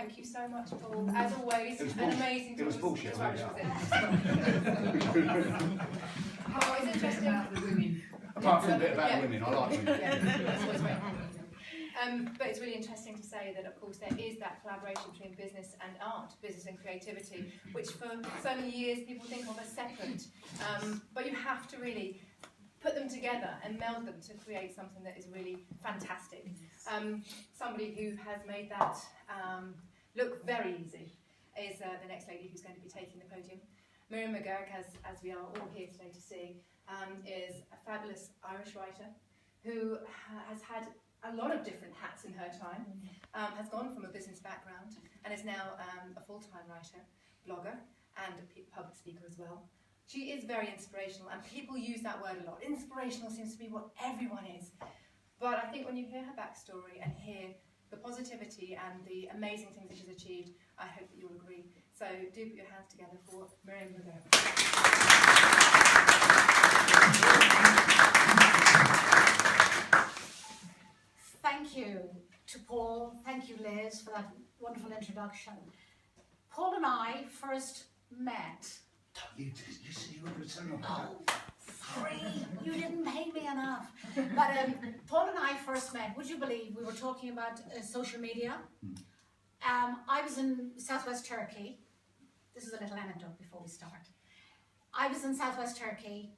thank you so much, Paul. As always, an amazing It was bullshit. Oh, it's interesting. About the women. Apart from a bit about women, I like women. That's always great. But it's really interesting to say that, of course, there is that collaboration between business and art, business and creativity, which for so many years people think of as separate. But you have to really put them together and meld them to create something that is really fantastic. Somebody who has made that look very easy is the next lady who's going to be taking the podium. Miriam McGurk, as we are all here today to see, is a fabulous Irish writer who has had a lot of different hats in her time, has gone from a business background and is now a full-time writer, blogger and public speaker as well. She is very inspirational, and people use that word a lot. Inspirational seems to be what everyone is. But I think when you hear her backstory and hear the positivity and the amazing things that she's achieved, I hope that you'll agree. So do put your hands together for Miriam McGurk. Thank you to Paul. Thank you, Liz, for that wonderful introduction. Paul and I first met. You said you were going to tell them. Oh, sorry, you didn't pay me enough. But Paul and I first met, would you believe, we were talking about social media. I was in southwest Turkey. This is a little anecdote before we start. I was in southwest Turkey.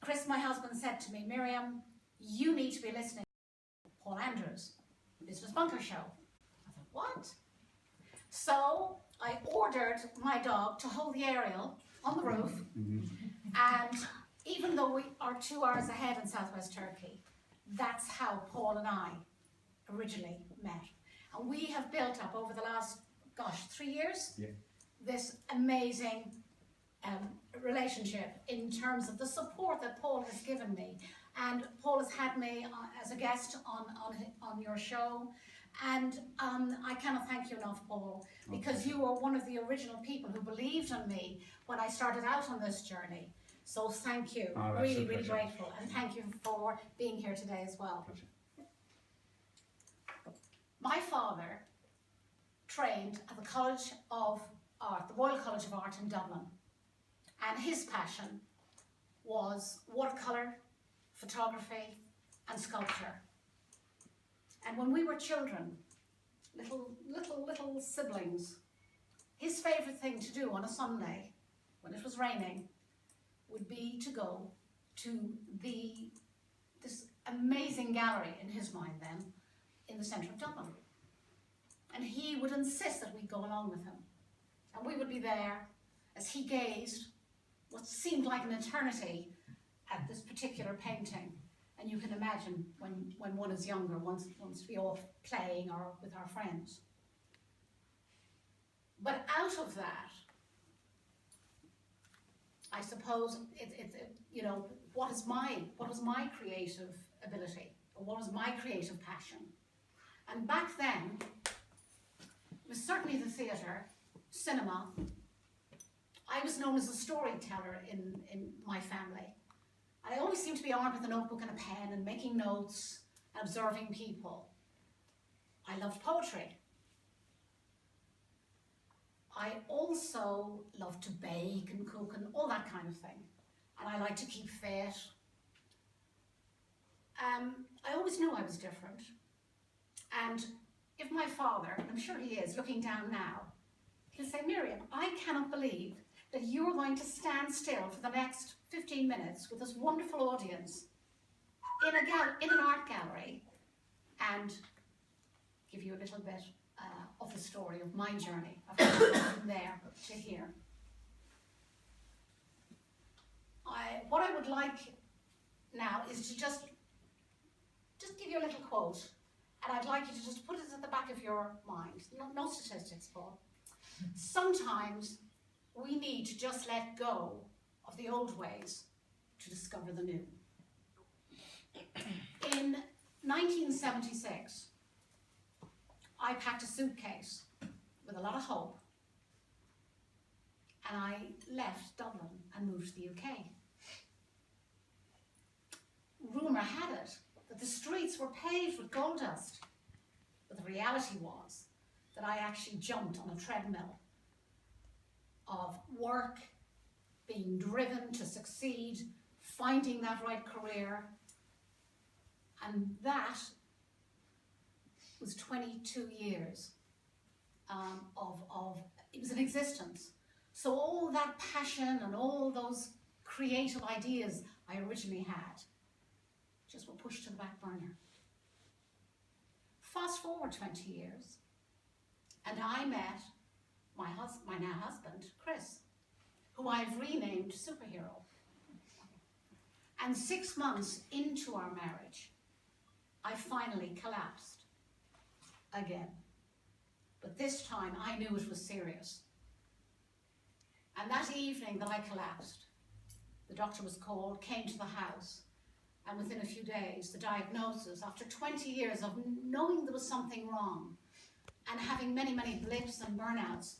Chris, my husband, said to me, Miriam, you need to be listening to Paul Andrews, Business Bunker Show. I thought, what? So I ordered my dog to hold the aerial on the roof, and even though we are 2 hours ahead in southwest Turkey, that's how Paul and I originally met. And we have built up over the last, 3 years, this amazing relationship in terms of the support that Paul has given me. And Paul has had me as a guest on your show. And I cannot thank you enough, Paul, because you were one of the original people who believed in me when I started out on this journey. So thank you, really, really grateful. And thank you for being here today as well. Pleasure. My father trained at the College of Art, the Royal College of Art in Dublin. And his passion was watercolour, photography and sculpture. And when we were children, little siblings, his favourite thing to do on a Sunday, when it was raining, would be to go to this amazing gallery, in his mind then, in the centre of Dublin. And he would insist that we go along with him. And we would be there as he gazed what seemed like an eternity at this particular painting. And you can imagine when one is younger, wants to be off playing or with our friends. But out of that, I suppose what was my creative ability, or what was my creative passion? And back then, it was certainly the theatre, cinema. I was known as a storyteller in my family. I always seemed to be armed with a notebook and a pen and making notes and observing people. I loved poetry. I also loved to bake and cook and all that kind of thing. And I liked to keep fit. I always knew I was different. And if my father, and I'm sure he is, looking down now, he'll say, Miriam, I cannot believe that you're going to stand still for the next 15 minutes with this wonderful audience in an art gallery and give you a little bit of the story of my journey, of how I got from there to here. What I would like now is to just give you a little quote, and I'd like you to just put it at the back of your mind. No statistics, Paul. Sometimes we need to just let go of the old ways to discover the new. In 1976, I packed a suitcase with a lot of hope, and I left Dublin and moved to the UK. Rumour had it that the streets were paved with gold dust, but the reality was that I actually jumped on a treadmill of work, being driven to succeed, finding that right career, and that was 22 years it was an existence. So all that passion and all those creative ideas I originally had just were pushed to the back burner. Fast forward 20 years, and I met my now husband, Chris, who I've renamed Superhero. And 6 months into our marriage, I finally collapsed again. But this time I knew it was serious. And that evening that I collapsed, the doctor was called, came to the house, and within a few days, the diagnosis, after 20 years of knowing there was something wrong and having many, many blips and burnouts,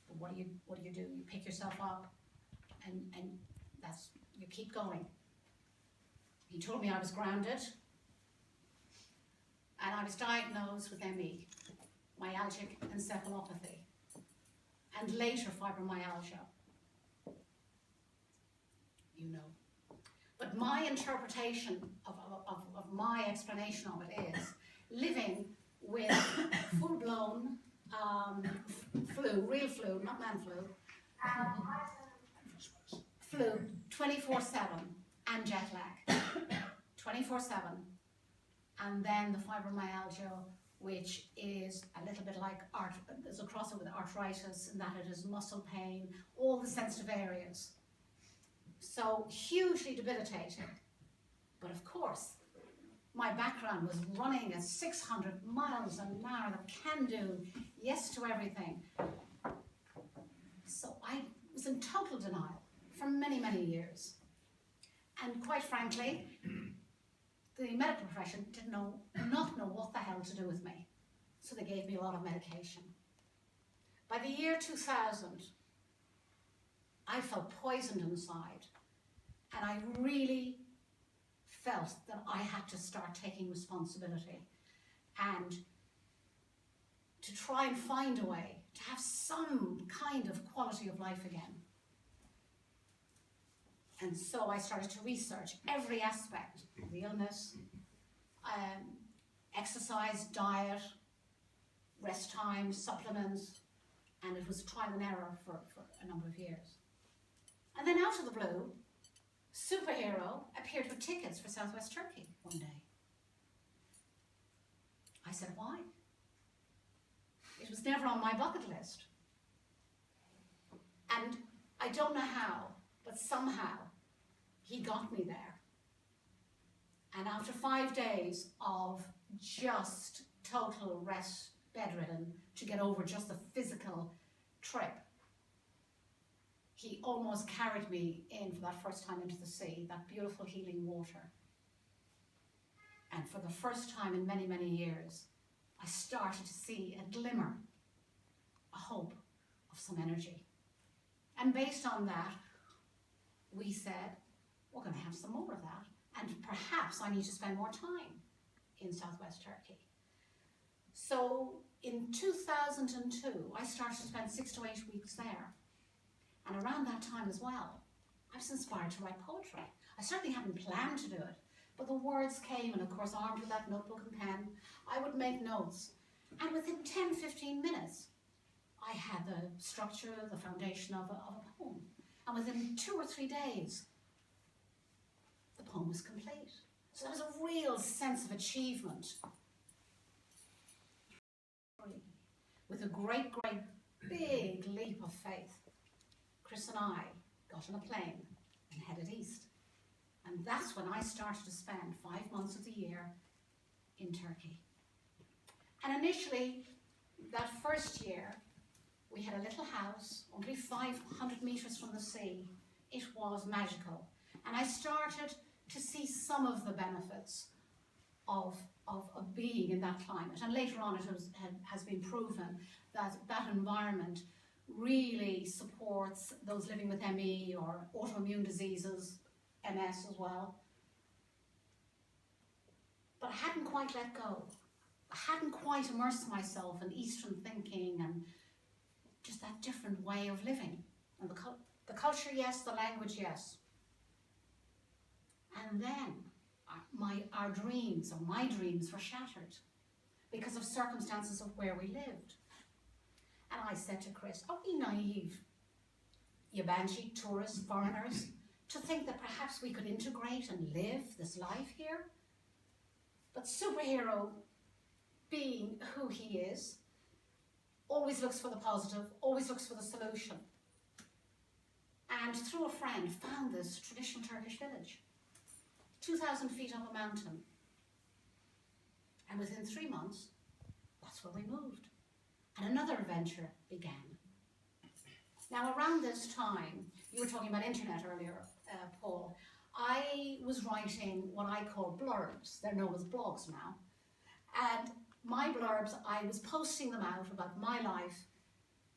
but what do you do? You pick yourself up and you keep going. He told me I was grounded, and I was diagnosed with ME, myalgic encephalopathy, and later fibromyalgia. You know. But my interpretation of my explanation of it is living with full-blown flu, real flu, not man flu, flu 24/7 and jet lag 24/7, and then the fibromyalgia, which is a little bit like there's a crossover with arthritis in that it is muscle pain, all the sensitive areas. So hugely debilitating. But of course, my background was running at 600 miles an hour, the can-do, yes to everything. So I was in total denial for many, many years. And quite frankly, the medical profession did not know what the hell to do with me. So they gave me a lot of medication. By the year 2000, I felt poisoned inside, and I really felt that I had to start taking responsibility and to try and find a way to have some kind of quality of life again. And so I started to research every aspect of the illness, exercise, diet, rest time, supplements, and it was trial and error for a number of years. And then out of the blue, Superhero appeared with tickets for Southwest Turkey one day. I said, why? It was never on my bucket list. And I don't know how, but somehow he got me there. And after 5 days of just total rest, bedridden, to get over just the physical trip, he almost carried me in for that first time into the sea, that beautiful healing water. And for the first time in many, many years, I started to see a glimmer, a hope of some energy. And based on that, we said, we're going to have some more of that. And perhaps I need to spend more time in Southwest Turkey. So in 2002, I started to spend 6 to 8 weeks there. And around that time as well, I was inspired to write poetry. I certainly hadn't planned to do it, but the words came, and of course, armed with that notebook and pen, I would make notes. And within 10-15 minutes, I had the structure, the foundation of a poem. And within 2 or 3 days, the poem was complete. So there was a real sense of achievement. With a great, great, big leap of faith, Chris and I got on a plane and headed east. And that's when I started to spend 5 months of the year in Turkey. And initially, that first year, we had a little house, only 500 meters from the sea. It was magical. And I started to see some of the benefits of being in that climate. And later on, it has been proven that that environment really supports those living with ME or autoimmune diseases, MS as well. But I hadn't quite let go. hadn't quite immersed myself in Eastern thinking and just that different way of living. And the culture, yes, the language, yes. And then our dreams, or my dreams, were shattered because of circumstances of where we lived. And I said to Chris, "Are we naive, Yabanji, tourists, foreigners, to think that perhaps we could integrate and live this life here?" But Superhero, being who he is, always looks for the positive, always looks for the solution. And through a friend, found this traditional Turkish village, 2,000 feet up a mountain. And within 3 months, that's where we moved. And another adventure began. Now, around this time, you were talking about internet earlier, Paul. I was writing what I call blurbs. They're known as blogs now. And my blurbs, I was posting them out about my life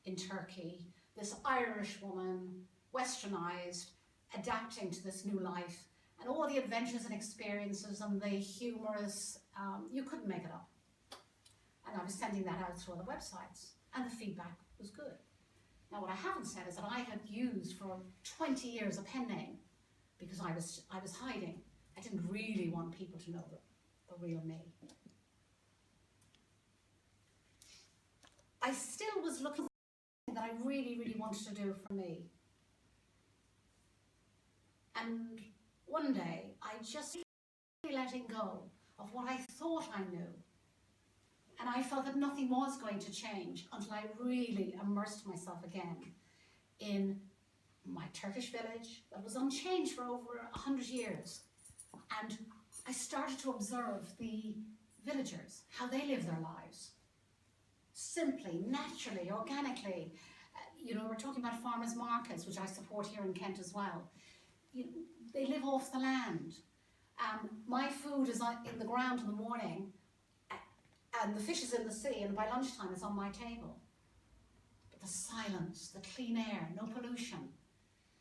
in Turkey, this Irish woman, westernized, adapting to this new life, and all the adventures and experiences and the humorous, you couldn't make it up. And I was sending that out through other websites, and the feedback was good. Now, what I haven't said is that I had used for 20 years a pen name because I was hiding. I didn't really want people to know the real me. I still was looking for something that I really, really wanted to do for me. And one day, I just letting go of what I thought I knew. And I felt that nothing was going to change until I really immersed myself again in my Turkish village that was unchanged for over 100 years. And I started to observe the villagers, how they live their lives. Simply, naturally, organically. We're talking about farmers' markets, which I support here in Kent as well. They live off the land. My food is in the ground in the morning, and the fish is in the sea, and by lunchtime it's on my table. But the silence, the clean air, no pollution,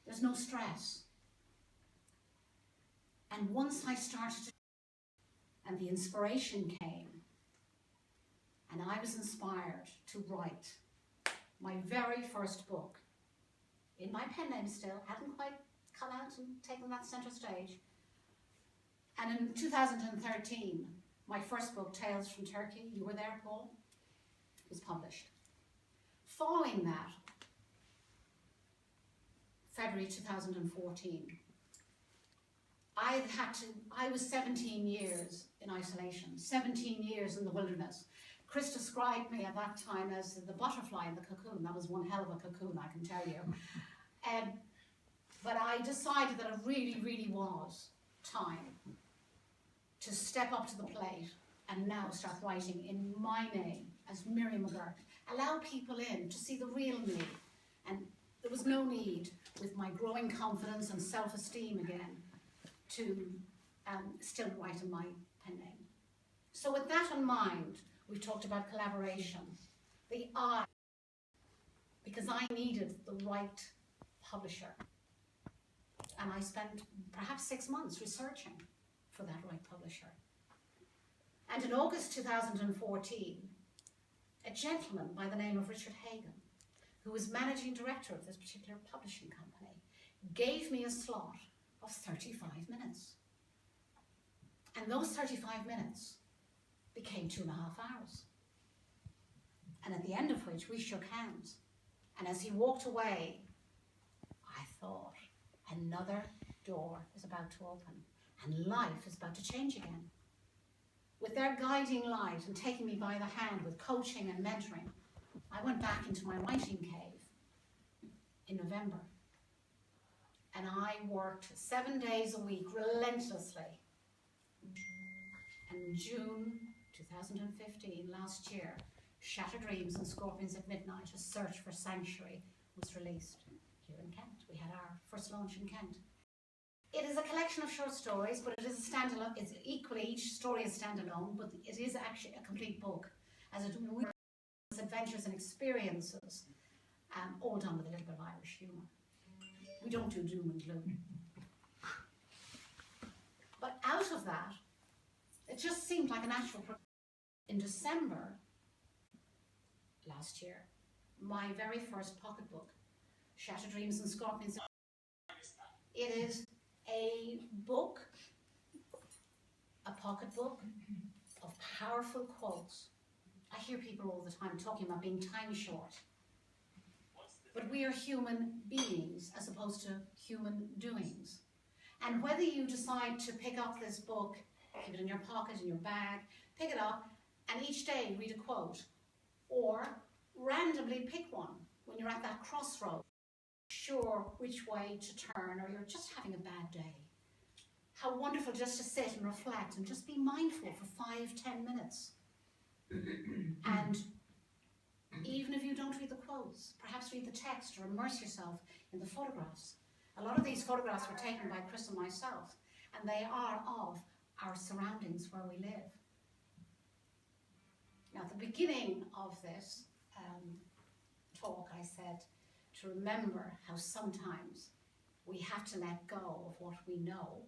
there's no stress. And once I started to, and the inspiration came, and I was inspired to write my very first book, in my pen name still, hadn't quite come out and taken that centre stage. And in 2013, my first book, Tales from Turkey, you were there, Paul, was published. Following that, February 2014, I was 17 years in isolation, 17 years in the wilderness. Chris described me at that time as the butterfly in the cocoon. That was one hell of a cocoon, I can tell you. But I decided that it really, really was time to step up to the plate and now start writing in my name as Miriam McGurk. Allow people in to see the real me. And there was no need, with my growing confidence and self-esteem again, to still write in my pen name. So with that in mind, we've talked about collaboration, the I, because I needed the right publisher. And I spent perhaps 6 months researching for that right publisher. And in August 2014, a gentleman by the name of Richard Hagan, who was managing director of this particular publishing company, gave me a slot of 35 minutes. And those 35 minutes became 2.5 hours. And at the end of which we shook hands. And as he walked away, I thought, another door is about to open and life is about to change again. With their guiding light and taking me by the hand with coaching and mentoring, I went back into my writing cave in November. And I worked 7 days a week relentlessly. And in June 2015, last year, Shattered Dreams and Scorpions at Midnight, A Search for Sanctuary, was released here in Kent. We had our first launch in Kent. It is a collection of short stories, but it is a standalone. It's equally, each story is standalone, but it is actually a complete book, as it weaves adventures and experiences, all done with a little bit of Irish humour. We don't do doom and gloom. But out of that, it just seemed like a natural progression. In December last year, my very first pocketbook, Shattered Dreams and Scorpions. It is a book, a pocketbook of powerful quotes. I hear people all the time talking about being time short. But we are human beings as opposed to human doings. And whether you decide to pick up this book, keep it in your pocket, in your bag, pick it up, and each day read a quote, or randomly pick one when you're at that crossroad, sure which way to turn, or you're just having a bad day. How wonderful just to sit and reflect and just be mindful for 5-10 minutes. And even if you don't read the quotes, perhaps read the text or immerse yourself in the photographs. A lot of these photographs were taken by Chris and myself, and they are of our surroundings where we live. Now, at the beginning of this talk, I said to remember how sometimes we have to let go of what we know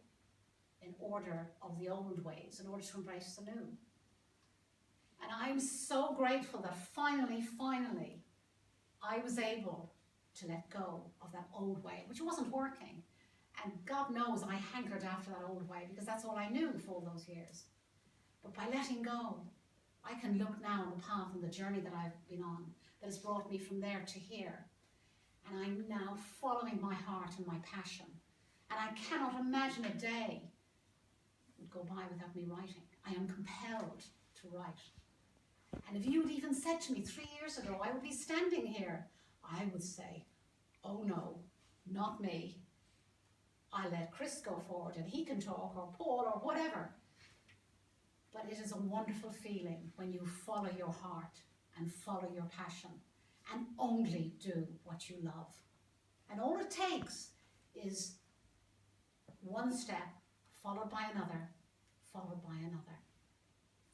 in order of the old ways, in order to embrace the new. And I'm so grateful that finally, I was able to let go of that old way, which wasn't working. And God knows I hankered after that old way because that's all I knew for all those years. But by letting go, I can look now on the path and the journey that I've been on that has brought me from there to here. And I'm now following my heart and my passion. And I cannot imagine a day would go by without me writing. I am compelled to write. And if you had even said to me 3 years ago, I would be standing here, I would say, oh no, not me. I let Chris go forward and he can talk, or Paul, or whatever. But it is a wonderful feeling when you follow your heart and follow your passion and only do what you love. And all it takes is one step followed by another, followed by another.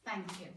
Thank you.